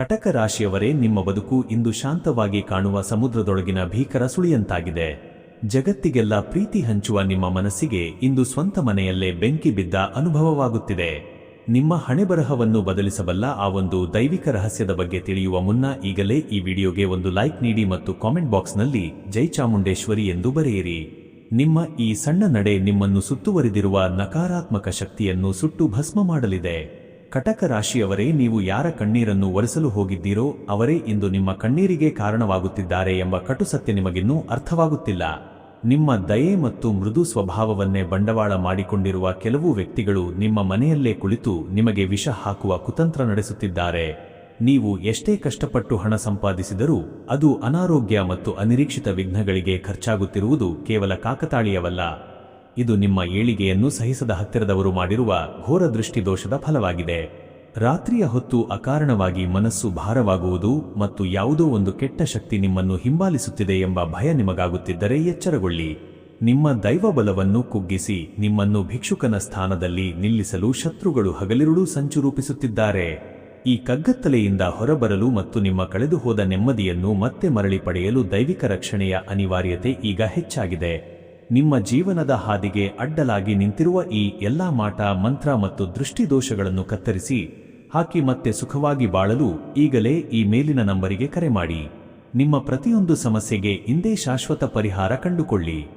ಕಟಕ ರಾಶಿಯವರೇ, ನಿಮ್ಮ ಬದುಕು ಇಂದು ಶಾಂತವಾಗಿ ಕಾಣುವ ಸಮುದ್ರದೊಳಗಿನ ಭೀಕರ ಸುಳಿಯಂತಾಗಿದೆ. ಜಗತ್ತಿಗೆಲ್ಲ ಪ್ರೀತಿ ಹಂಚುವ ನಿಮ್ಮ ಮನಸ್ಸಿಗೆ ಇಂದು ಸ್ವಂತ ಮನೆಯಲ್ಲೇ ಬೆಂಕಿ ಬಿದ್ದ ಅನುಭವವಾಗುತ್ತಿದೆ. ನಿಮ್ಮ ಹಣೆಬರಹವನ್ನು ಬದಲಿಸಬಲ್ಲ ಆ ಒಂದು ದೈವಿಕ ರಹಸ್ಯದ ಬಗ್ಗೆ ತಿಳಿಯುವ ಮುನ್ನ ಈಗಲೇ ಈ ವಿಡಿಯೋಗೆ ಒಂದು ಲೈಕ್ ನೀಡಿ ಮತ್ತು ಕಾಮೆಂಟ್ ಬಾಕ್ಸ್ನಲ್ಲಿ ಜೈ ಚಾಮುಂಡೇಶ್ವರಿ ಎಂದು ಬರೆಯಿರಿ. ನಿಮ್ಮ ಈ ಸಣ್ಣ ನಡೆ ನಿಮ್ಮನ್ನು ಸುತ್ತುವರಿದಿರುವ ನಕಾರಾತ್ಮಕ ಶಕ್ತಿಯನ್ನು ಸುಟ್ಟು ಭಸ್ಮ ಮಾಡಲಿದೆ. ಕಟಕ ರಾಶಿಯವರೇ, ನೀವು ಯಾರ ಕಣ್ಣೀರನ್ನು ಒರೆಸಲು ಹೋಗಿದ್ದೀರೋ ಅವರೇ ಇಂದು ನಿಮ್ಮ ಕಣ್ಣೀರಿಗೆ ಕಾರಣವಾಗುತ್ತಿದ್ದಾರೆ ಎಂಬ ಕಟು ಸತ್ಯ ನಿಮಗಿನ್ನೂ ಅರ್ಥವಾಗುತ್ತಿಲ್ಲ. ನಿಮ್ಮ ದಯೆ ಮತ್ತು ಮೃದು ಸ್ವಭಾವವನ್ನೇ ಬಂಡವಾಳ ಮಾಡಿಕೊಂಡಿರುವ ಕೆಲವು ವ್ಯಕ್ತಿಗಳು ನಿಮ್ಮ ಮನೆಯಲ್ಲೇ ಕುಳಿತು ನಿಮಗೆ ವಿಷ ಹಾಕುವ ಕುತಂತ್ರ ನಡೆಸುತ್ತಿದ್ದಾರೆ. ನೀವು ಎಷ್ಟೇ ಕಷ್ಟಪಟ್ಟು ಹಣ ಸಂಪಾದಿಸಿದರೂ ಅದು ಅನಾರೋಗ್ಯ ಮತ್ತು ಅನಿರೀಕ್ಷಿತ ವಿಘ್ನಗಳಿಗೆ ಖರ್ಚಾಗುತ್ತಿರುವುದು ಕೇವಲ ಕಾಕತಾಳೀಯವಲ್ಲ. ಇದು ನಿಮ್ಮ ಏಳಿಗೆಯನ್ನು ಸಹಿಸದ ಹತ್ತಿರದವರು ಮಾಡಿರುವ ಘೋರ ದೃಷ್ಟಿದೋಷದ ಫಲವಾಗಿದೆ. ರಾತ್ರಿಯ ಹೊತ್ತು ಅಕಾರಣವಾಗಿ ಮನಸ್ಸು ಭಾರವಾಗುವುದು ಮತ್ತು ಯಾವುದೋ ಒಂದು ಕೆಟ್ಟ ಶಕ್ತಿ ನಿಮ್ಮನ್ನು ಹಿಂಬಾಲಿಸುತ್ತಿದೆ ಎಂಬ ಭಯ ನಿಮಗಾಗುತ್ತಿದ್ದರೆ ಎಚ್ಚರಗೊಳ್ಳಿ. ನಿಮ್ಮ ದೈವಬಲವನ್ನು ಕುಗ್ಗಿಸಿ ನಿಮ್ಮನ್ನು ಭಿಕ್ಷುಕನ ಸ್ಥಾನದಲ್ಲಿ ನಿಲ್ಲಿಸಲು ಶತ್ರುಗಳು ಹಗಲಿರುಳು ಸಂಚು ರೂಪಿಸುತ್ತಿದ್ದಾರೆ. ಈ ಕಗ್ಗತ್ತಲೆಯಿಂದ ಹೊರಬರಲು ಮತ್ತು ನಿಮ್ಮ ಕಳೆದುಹೋದ ನೆಮ್ಮದಿಯನ್ನು ಮತ್ತೆ ಮರಳಿ ಪಡೆಯಲು ದೈವಿಕ ರಕ್ಷಣೆಯ ಅನಿವಾರ್ಯತೆ ಈಗ ಹೆಚ್ಚಾಗಿದೆ. ನಿಮ್ಮ ಜೀವನದ ಹಾದಿಗೆ ಅಡ್ಡಲಾಗಿ ನಿಂತಿರುವ ಈ ಎಲ್ಲಾ ಮಾಟ, ಮಂತ್ರ ಮತ್ತು ದೃಷ್ಟಿದೋಷಗಳನ್ನು ಕತ್ತರಿಸಿ ಹಾಕಿ ಮತ್ತೆ ಸುಖವಾಗಿ ಬಾಳಲು ಈಗಲೇ ಈ ಮೇಲಿನ ನಂಬರಿಗೆ ಕರೆ ಮಾಡಿ. ನಿಮ್ಮ ಪ್ರತಿಯೊಂದು ಸಮಸ್ಯೆಗೆ ಇಂದೇ ಶಾಶ್ವತ ಪರಿಹಾರ ಕಂಡುಕೊಳ್ಳಿ.